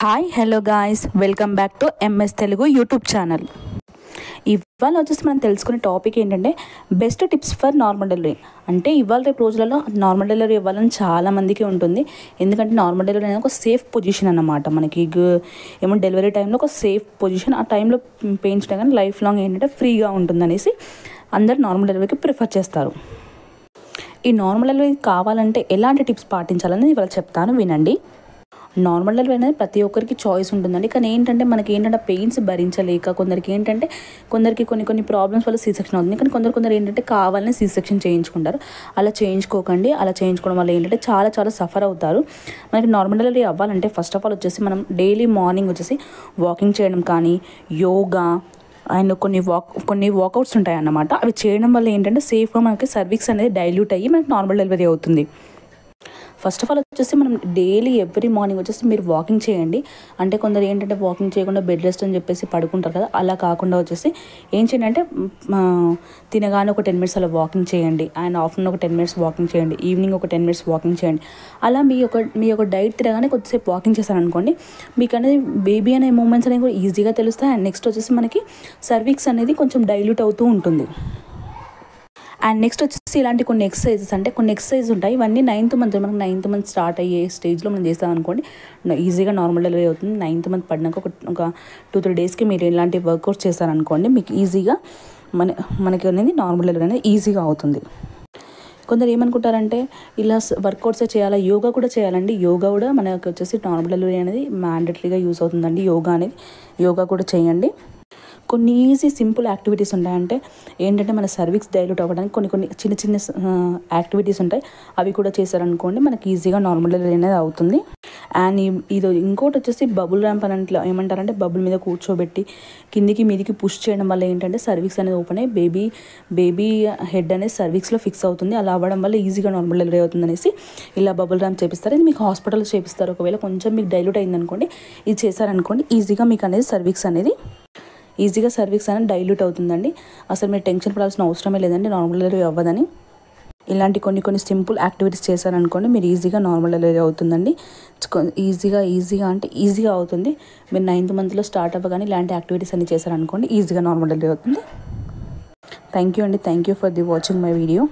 Hi hello guys, welcome back to MS Telugu YouTube channel. ఇవాళ వచ్చేసి మనం తెలుసుకునే టాపిక్ ఏంటంటే best tips for normal delivery. అంటే ఇవాళ రేపు రోజులలో నార్మల్ డెలివరీ ఇవ్వాలని చాలామందికి ఉంటుంది. ఎందుకంటే నార్మల్ డెలివరీ అనేది ఒక సేఫ్ పొజిషన్ అన్నమాట. మనకి ఏమో డెలివరీ టైంలో ఒక సేఫ్ పొజిషన్, ఆ టైంలో పెయించడం కానీ లైఫ్ లాంగ్ ఏంటంటే ఫ్రీగా ఉంటుందనేసి అందరు నార్మల్ డెలివరీకి ప్రిఫర్ చేస్తారు. ఈ నార్మల్ డెలివరీ కావాలంటే ఎలాంటి టిప్స్ పాటించాలని ఇవాళ చెప్తాను, వినండి. నార్మల్ డెలివరీ అనేది ప్రతి ఒక్కరికి చాయిస్ ఉంటుందండి. కానీ ఏంటంటే మనకి ఏంటంటే పెయిన్స్ భరించలేక కొందరికి కొన్ని ప్రాబ్లమ్స్ వల్ల సీ సెక్షన్ అవుతుంది. కానీ కొందరు ఏంటంటే కావాలని సీ సెక్షన్ చేయించుకుంటారు. అలా చేయించుకోకండి. అలా చేయించుకోవడం వల్ల ఏంటంటే చాలా సఫర్ అవుతారు. మనకి నార్మల్ డెలివరీ అవ్వాలంటే ఫస్ట్ ఆఫ్ ఆల్ వచ్చేసి మనం డైలీ మార్నింగ్ వచ్చేసి వాకింగ్ చేయడం కానీ, యోగా అండ్ కొన్ని వాకౌట్స్ ఉంటాయి అన్నమాట. అవి చేయడం వల్ల ఏంటంటే సేఫ్గా మనకి సర్వీక్స్ అనేది డైల్యూట్ అయ్యి మనకి నార్మల్ డెలివరీ అవుతుంది. ఫస్ట్ ఆఫ్ ఆల్ వచ్చేసి మనం డైలీ ఎవ్రీ మార్నింగ్ వచ్చేసి మీరు వాకింగ్ చేయండి. అంటే కొందరు ఏంటంటే వాకింగ్ చేయకుండా బెడ్ రెస్ట్ అని చెప్పేసి పడుకుంటారు కదా, అలా కాకుండా వచ్చేసి ఏం చేయండి అంటే తినగానే ఒక 10 minutes అలా వాకింగ్ చేయండి, అండ్ ఆఫ్టర్నూన్ ఒక 10 minutes వాకింగ్ చేయండి, ఈవినింగ్ ఒక 10 minutes వాకింగ్ చేయండి. అలా మీ యొక్క డైట్ తినగానే కొద్దిసేపు వాకింగ్ చేశారనుకోండి, మీకు అనేది బేబీ అనే మూమెంట్స్ అనేవి కూడా ఈజీగా తెలుస్తాయి. అండ్ నెక్స్ట్ వచ్చేసి మనకి సర్వీక్స్ అనేది కొంచెం డైల్యూట్ అవుతూ ఉంటుంది. అండ్ నెక్స్ట్ వచ్చేసి ఇలాంటి కొన్ని ఎక్సర్సైజ్ ఉంటాయి. ఇవన్నీ 9th month, మనకు 9th month స్టార్ట్ అయ్యే స్టేజ్లో మనం చేస్తాం అనుకోండి, ఈజీగా నార్మల్ డెలివరీ అవుతుంది. 9th month పడినాక ఒక 2-3 daysకి మీరు ఇలాంటి వర్కౌట్స్ చేస్తారనుకోండి, మీకు ఈజీగా మనకి అనేది నార్మల్ డెలివరీ అనేది ఈజీగా అవుతుంది. కొందరు ఏమనుకుంటారంటే ఇలా వర్కౌట్సే చేయాలా, యోగా కూడా చేయాలండి. యోగా కూడా మనకి వచ్చేసి నార్మల్ డెలివరీ అనేది మ్యాండేటరీగా యూస్ అవుతుందండి. యోగా కూడా చేయండి. కొన్ని ఈజీ సింపుల్ యాక్టివిటీస్ ఉంటాయంటే ఏంటంటే మన సర్వీక్స్ డైల్యూట్ అవ్వడానికి కొన్ని చిన్న యాక్టివిటీస్ ఉంటాయి. అవి కూడా చేశారనుకోండి, మనకి ఈజీగా నార్మల్ డెలివరీ అనేది అవుతుంది. అండ్ ఇంకోటి వచ్చేసి బబుల్ ర్యాంప్ అని ఏమంటారంటే బబుల్ మీద కూర్చోబెట్టి కిందికి మీదికి పుష్ చేయడం వల్ల ఏంటంటే సర్వీక్స్ అనేది ఓపెన్ అయ్యి బేబీ హెడ్ అనేది సర్వీక్స్లో ఫిక్స్ అవుతుంది. అలా అవ్వడం వల్ల ఈజీగా నార్మల్ డెలివరీ అవుతుంది అనేసి ఇలా బబుల్ ర్యాంప్ చేపిస్తారు. ఇది మీకు హాస్పిటల్లో చేపిస్తారు. ఒకవేళ కొంచెం మీకు డైల్యూట్ అయిందనుకోండి, ఇది చేశారనుకోండి, ఈజీగా మీకు అనేది సర్వీక్స్ అనేది డైల్యూట్ అవుతుందండి. అసలు మీరు టెన్షన్ పడాల్సిన అవసరమే లేదండి నార్మల్ డెలివరీ అవ్వదని. ఇలాంటి కొన్ని సింపుల్ యాక్టివిటీస్ చేశారనుకోండి, మీరు ఈజీగా నార్మల్ డెలివరీ అవుతుందండి. ఈజీగా అవుతుంది. మీరు 9th monthలో స్టార్ట్ అవ్వగానే ఇలాంటి యాక్టివిటీస్ అన్ని చేశారనుకోండి, ఈజీగా నార్మల్ డెలివరీ అవుతుంది. Thank you for watching my video.